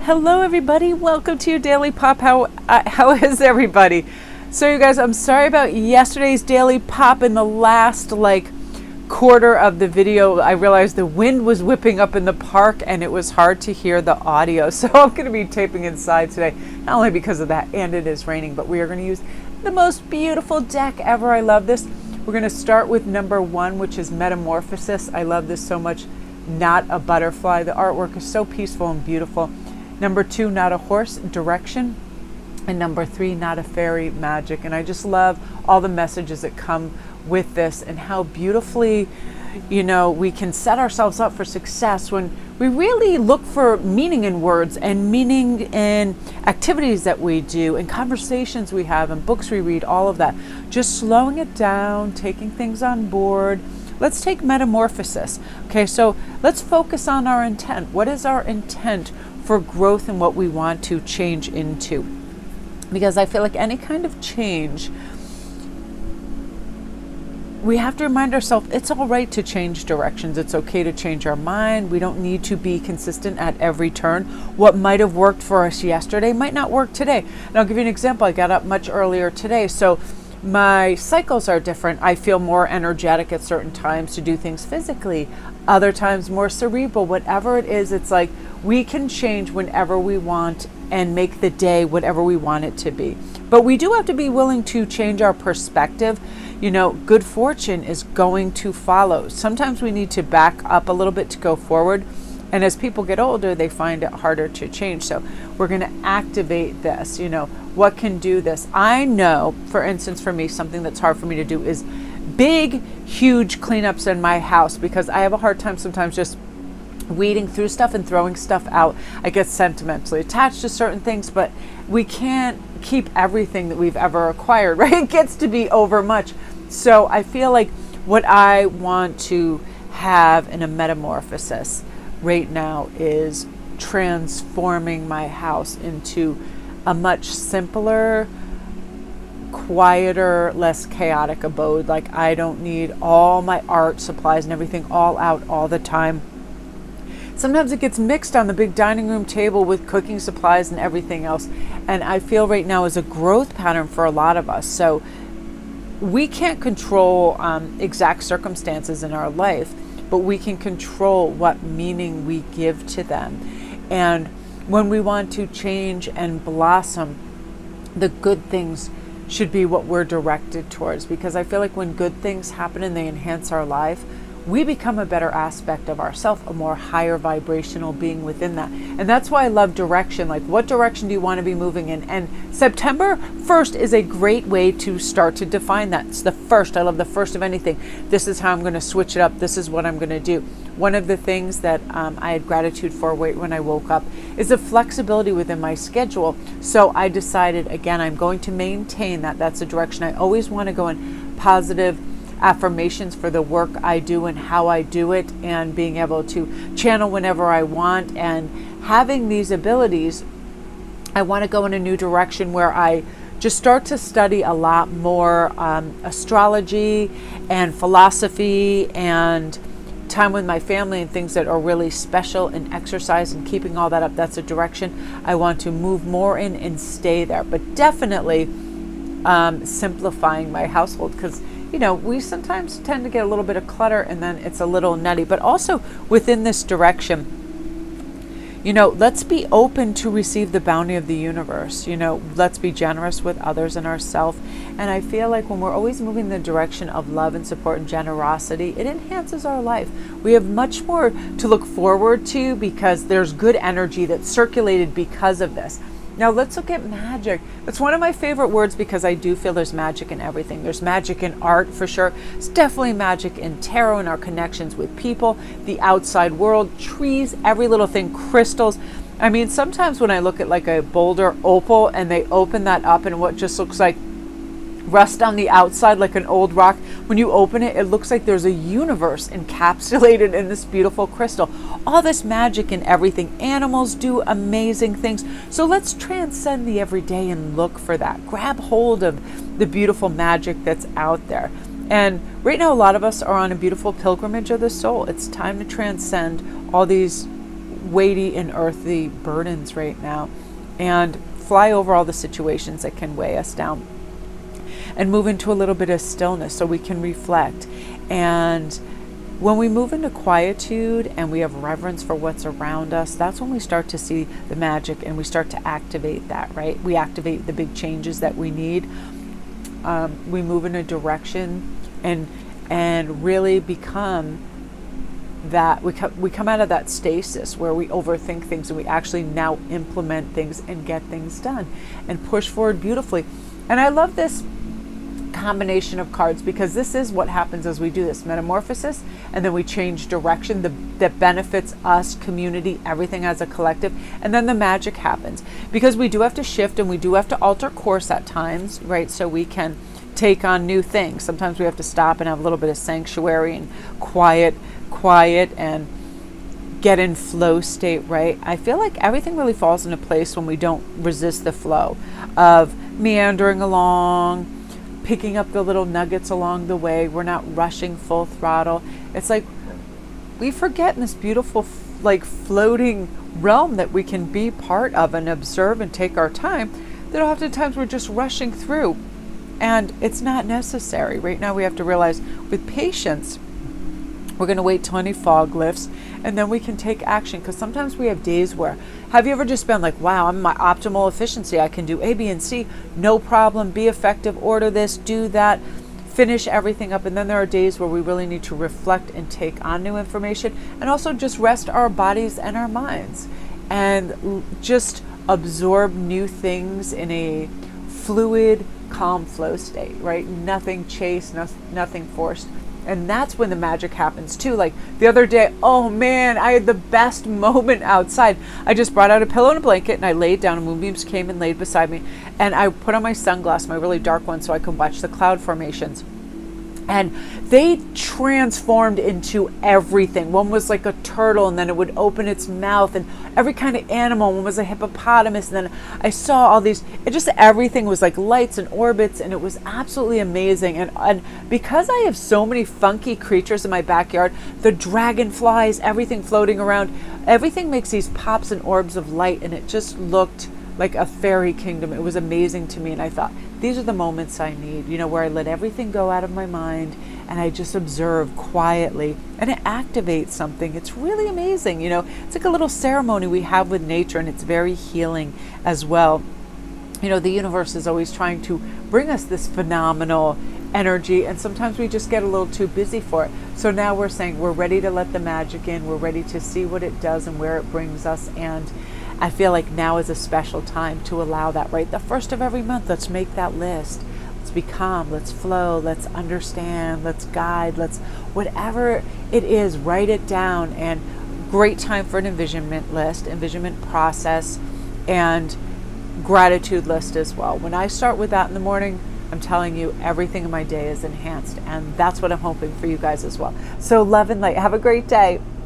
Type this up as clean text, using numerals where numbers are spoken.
Hello everybody, welcome to your Daily Pop. How is everybody? So you guys, I'm sorry about yesterday's Daily Pop. In the last quarter of the video, I realized the wind was whipping up in the park and it was hard to hear the audio. So I'm going to be taping inside today, not only because of that and it is raining, but we are going to use the most beautiful deck ever. I love this. We're going to start with number 1, which is Metamorphosis. I love this so much. Not a Butterfly. The artwork is so peaceful and beautiful. Number 2, Not a Horse, Direction. And number 3, Not a Fairy, Magic. And I just love all the messages that come with this and how beautifully, we can set ourselves up for success when we really look for meaning in words and meaning in activities that we do and conversations we have and books we read, all of that. Just slowing it down, taking things on board. Let's take Metamorphosis. Okay, so let's focus on our intent. What is our intent for growth and what we want to change into? Because I feel like any kind of change, we have to remind ourselves it's all right to change directions. It's okay to change our mind. We don't need to be consistent at every turn. What might have worked for us yesterday might not work today. And I'll give you an example. I got up much earlier today, so my cycles are different. I feel more energetic at certain times to do things physically, other times more cerebral. Whatever it is, it's like we can change whenever we want and make the day whatever we want it to be. But we do have to be willing to change our perspective. Good fortune is going to follow. Sometimes we need to back up a little bit to go forward. And as people get older, they find it harder to change. So we're going to activate this. What can do this? I know, for instance, for me, something that's hard for me to do is big, huge cleanups in my house, because I have a hard time sometimes just weeding through stuff and throwing stuff out. I get sentimentally attached to certain things, but we can't keep everything that we've ever acquired, right? It gets to be over much. So I feel like what I want to have in a metamorphosis right now is transforming my house into a much simpler, quieter, less chaotic abode. Like, I don't need all my art supplies and everything all out all the time. Sometimes it gets mixed on the big dining room table with cooking supplies and everything else. And I feel right now is a growth pattern for a lot of us. So we can't control exact circumstances in our life, but we can control what meaning we give to them. And when we want to change and blossom, the good things should be what we're directed towards. Because I feel like when good things happen and they enhance our life, we become a better aspect of ourselves, a more higher vibrational being within that. And that's why I love direction. Like, what direction do you want to be moving in? And September 1st is a great way to start to define that. It's the first. I love the first of anything. This is how I'm going to switch it up. This is what I'm going to do. One of the things that I had gratitude for when I woke up is the flexibility within my schedule. So I decided, again, I'm going to maintain that. That's the direction. I always want to go in positive affirmations for the work I do and how I do it, and being able to channel whenever I want, and having these abilities. I want to go in a new direction where I just start to study a lot more astrology and philosophy and time with my family and things that are really special, and exercise and keeping all that up. That's a direction I want to move more in and stay there. But definitely simplifying my household, because we sometimes tend to get a little bit of clutter and then it's a little nutty. But also within this direction, let's be open to receive the bounty of the universe. Let's be generous with others and ourselves. And I feel like when we're always moving in the direction of love and support and generosity, it enhances our life. We have much more to look forward to because there's good energy that's circulated because of this. Now let's look at magic. It's one of my favorite words because I do feel there's magic in everything. There's magic in art for sure. It's definitely magic in tarot and our connections with people, the outside world, trees, every little thing, crystals. I mean, sometimes when I look at like a boulder opal and they open that up and what just looks like rust on the outside, like an old rock, when you open it, it looks like there's a universe encapsulated in this beautiful crystal. All this magic in everything. Animals do amazing things. So let's transcend the everyday and look for that. Grab hold of the beautiful magic that's out there. And right now, a lot of us are on a beautiful pilgrimage of the soul. It's time to transcend all these weighty and earthly burdens right now, and fly over all the situations that can weigh us down, and move into a little bit of stillness so we can reflect. And when we move into quietude and we have reverence for what's around us, that's when we start to see the magic and we start to activate that, right? We activate the big changes that we need. We move in a direction and really become that we come out of that stasis where we overthink things, and we actually now implement things and get things done and push forward beautifully. And I love this combination of cards, because this is what happens as we do this metamorphosis, and then we change direction that benefits us, community, everything as a collective, and then the magic happens, because we do have to shift and we do have to alter course at times, right? So we can take on new things. Sometimes we have to stop and have a little bit of sanctuary and quiet and get in flow state, right? I feel like everything really falls into place when we don't resist the flow of meandering along, picking up the little nuggets along the way. We're not rushing full throttle. It's like we forget in this beautiful like floating realm that we can be part of and observe and take our time, that oftentimes we're just rushing through, and it's not necessary. Right now we have to realize with patience, we're going to wait till any fog lifts, and then we can take action. Because sometimes we have days where, have you ever just been like, wow, I'm my optimal efficiency, I can do A, B, and C, no problem, be effective, order this, do that, finish everything up. And then there are days where we really need to reflect and take on new information, and also just rest our bodies and our minds and just absorb new things in a fluid, calm flow state, right? Nothing chased, nothing forced. And that's when the magic happens too. Like the other day, oh man, I had the best moment outside. I just brought out a pillow and a blanket and I laid down, and moonbeams came and laid beside me. And I put on my sunglasses, my really dark ones, so I could watch the cloud formations. And they transformed into everything. One was like a turtle, and then it would open its mouth, and every kind of animal. One was a hippopotamus, and then I saw all these, it just, everything was like lights and orbits, and it was absolutely amazing. And because I have so many funky creatures in my backyard, the dragonflies, everything floating around, everything makes these pops and orbs of light, and it just looked like a fairy kingdom. It was amazing to me, and I thought, these are the moments I need, where I let everything go out of my mind and I just observe quietly, and it activates something. It's really amazing. It's like a little ceremony we have with nature, and it's very healing as well. The universe is always trying to bring us this phenomenal energy, and sometimes we just get a little too busy for it. So now we're saying we're ready to let the magic in. We're ready to see what it does and where it brings us. And I feel like now is a special time to allow that, right? The first of every month, let's make that list. Let's be calm, let's flow, let's understand, let's guide, let's whatever it is, write it down. And great time for an envisionment list, envisionment process, and gratitude list as well. When I start with that in the morning, I'm telling you, everything in my day is enhanced. And that's what I'm hoping for you guys as well. So love and light. Have a great day.